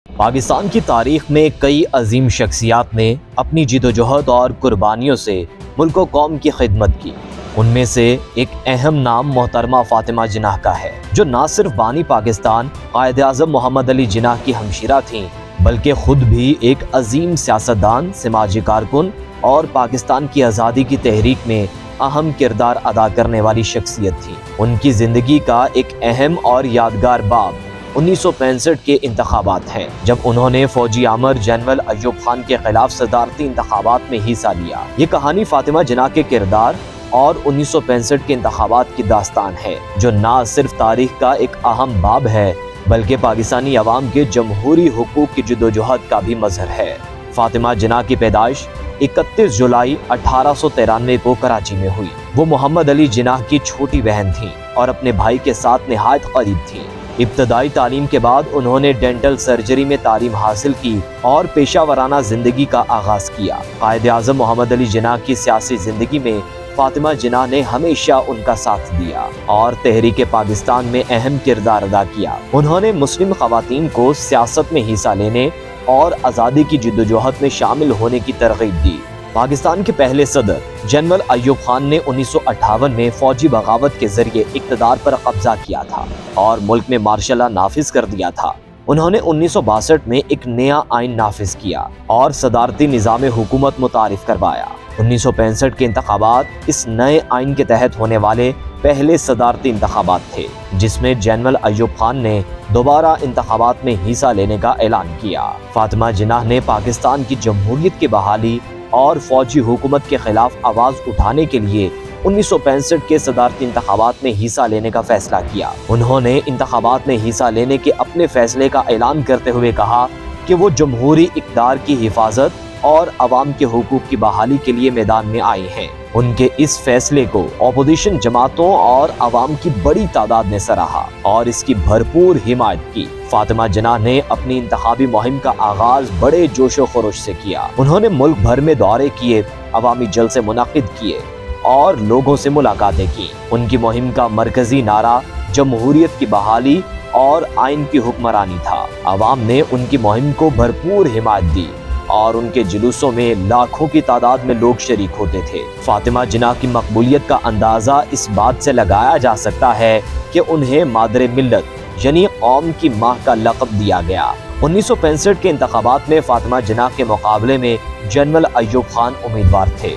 پاکستان کی تاریخ میں کئی عظیم شخصیات نے اپنی جدوجہد اور قربانیوں سے ملک و قوم کی خدمت کی۔ ان میں سے ایک اہم نام محترمہ فاطمہ جناح کا ہے، جو نہ صرف بانی پاکستان قائد اعظم محمد علی جناح کی ہمشیرہ تھیں، بلکہ خود بھی ایک عظیم سیاستدان، سماجی کارکن اور پاکستان کی آزادی کی تحریک میں اہم کردار ادا کرنے والی شخصیت تھی۔ ان کی زندگی کا ایک اہم اور یادگار باب 1965 کے انتخابات ہے، جب انہوں نے فوجی آمر جنرل ایوب خان کے خلاف صدارتی انتخابات میں حصہ لیا۔ یہ کہانی فاطمہ جناح کے کردار اور 1965 کے انتخابات کی داستان ہے، جو نہ صرف تاریخ کا ایک اہم باب ہے بلکہ پاکستانی عوام کے جمہوری حقوق کی جدوجہد کا بھی مظہر ہے۔ فاطمہ جناح کی پیدائش 31 جولائی 1893 کو کراچی میں ہوئی۔ وہ محمد علی جناح کی چھوٹی بہن تھیں اور اپنے بھائی کے ساتھ نہایت قریب تھیں۔ ابتدائی تعلیم کے بعد انہوں نے ڈینٹل سرجری میں تعلیم حاصل کی اور پیشہ ورانہ زندگی کا آغاز کیا۔ قائد اعظم محمد علی جناح کی سیاسی زندگی میں فاطمہ جناح نے ہمیشہ ان کا ساتھ دیا اور تحریک پاکستان میں اہم کردار ادا کیا۔ انہوں نے مسلم خواتین کو سیاست میں حصہ لینے اور آزادی کی جدوجہد میں شامل ہونے کی ترغیب دی۔ پاکستان کے پہلے صدر جنرل ایوب خان نے 1958 میں فوجی بغاوت کے ذریعے اقتدار پر قبضہ کیا تھا اور ملک میں مارشل لا نافذ کر دیا تھا۔ انہوں نے 1962 میں ایک نیا آئین نافذ کیا اور صدارتی نظام حکومت متعارف کروایا۔ 1965 کے انتخابات اس نئے آئین کے تحت ہونے والے پہلے صدارتی انتخابات تھے، جس میں جنرل ایوب خان نے دوبارہ انتخابات میں حصہ لینے کا اعلان کیا۔ فاطمہ جناح نے پاکستان کی جمہوریت کی بحالی اور فوجی حکومت کے خلاف آواز اٹھانے کے لیے 1965 کے صدارتی انتخابات میں حصہ لینے کا فیصلہ کیا۔ انہوں نے انتخابات میں حصہ لینے کے اپنے فیصلے کا اعلان کرتے ہوئے کہا کہ وہ جمہوری اقدار کی حفاظت اور عوام کے حقوق کی بحالی کے لیے میدان میں آئے ہیں۔ ان کے اس فیصلے کو اپوزیشن جماعتوں اور عوام کی بڑی تعداد نے سراہا اور اس کی بھرپور حمایت کی۔ فاطمہ جناح نے اپنی انتخابی مہم کا آغاز بڑے جوش و خروش سے کیا۔ انہوں نے ملک بھر میں دورے کیے، عوامی جلسے منعقد کیے اور لوگوں سے ملاقاتیں کی۔ ان کی مہم کا مرکزی نعرہ جمہوریت کی بحالی اور آئین کی حکمرانی تھا۔ عوام نے ان کی مہم کو بھرپور حمایت دی اور ان کے جلوسوں میں لاکھوں کی تعداد میں لوگ شریک ہوتے تھے۔ فاطمہ جناح کی مقبولیت کا اندازہ اس بات سے لگایا جا سکتا ہے کہ انہیں مادر ملت یعنی قوم کی ماں کا لقب دیا گیا۔ 1965 کے انتخابات میں فاطمہ جناح کے مقابلے میں جنرل ایوب خان امیدوار تھے،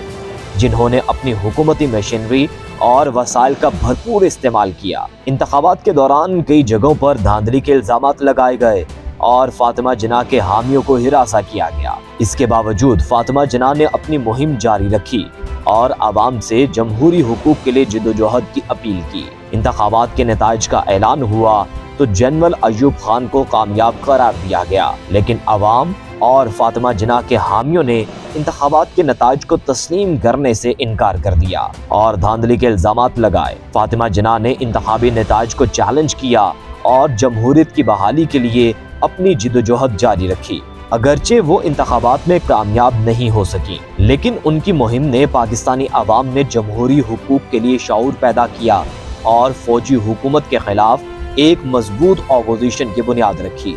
جنہوں نے اپنی حکومتی مشینری اور وسائل کا بھرپور استعمال کیا۔ انتخابات کے دوران کئی جگہوں پر دھاندلی کے الزامات لگائے گئے اور فاطمہ جناح کے حامیوں کو ہراساں کیا گیا۔ اس کے باوجود فاطمہ جناح نے اپنی مہم جاری رکھی اور عوام سے جمہوری حقوق کے لیے جدوجہد کی اپیل کی۔ انتخابات کے نتائج کا اعلان ہوا تو جنرل ایوب خان کو کامیاب قرار دیا گیا، لیکن عوام اور فاطمہ جناح کے حامیوں نے انتخابات کے نتائج کو تسلیم کرنے سے انکار کر دیا اور دھاندلی کے الزامات لگائے۔ فاطمہ جناح نے انتخابی نتائج کو چیلنج کیا اور جمہوریت کی بحالی کے لیے اپنی جدوجہد جاری رکھی۔ اگرچہ وہ انتخابات میں کامیاب نہیں ہو سکی، لیکن ان کی مہم نے پاکستانی عوام میں جمہوری حقوق کے لیے شعور پیدا کیا اور فوجی حکومت کے خلاف ایک مضبوط اپوزیشن کی بنیاد رکھی۔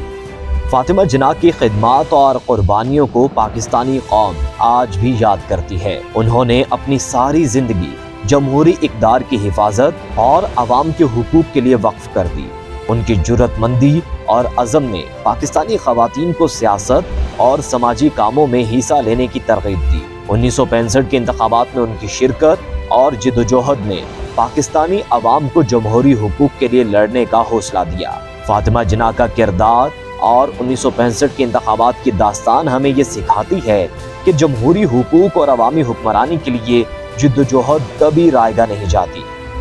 فاطمہ جناح کی خدمات اور قربانیوں کو پاکستانی قوم آج بھی یاد کرتی ہے۔ انہوں نے اپنی ساری زندگی جمہوری اقدار کی حفاظت اور عوام کے حقوق کے لیے وقف کر دی۔ ان کی جرأت مندی اور عزم نے پاکستانی خواتین کو سیاست اور سماجی کاموں میں حصہ لینے کی ترغیب دی۔ 1965 کے انتخابات میں ان کی شرکت اور جدوجہد نے پاکستانی عوام کو جمہوری حقوق کے لیے لڑنے کا حوصلہ دیا۔ فاطمہ جناح کا کردار اور 1965 کے انتخابات کی داستان ہمیں یہ سکھاتی ہے کہ جمہوری حقوق اور عوامی حکمرانی کے لیے جدوجہد کبھی رائیگاں نہیں جاتی۔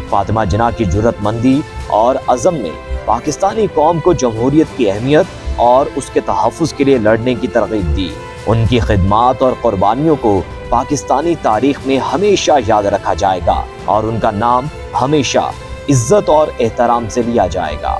فاطمہ جناح کی جرأت مندی اور عزم نے پاکستانی قوم کو جمہوریت کی اہمیت اور اس کے تحفظ کے لیے لڑنے کی ترغیب دی۔ ان کی خدمات اور قربانیوں کو پاکستانی تاریخ میں ہمیشہ یاد رکھا جائے گا اور ان کا نام ہمیشہ عزت اور احترام سے لیا جائے گا۔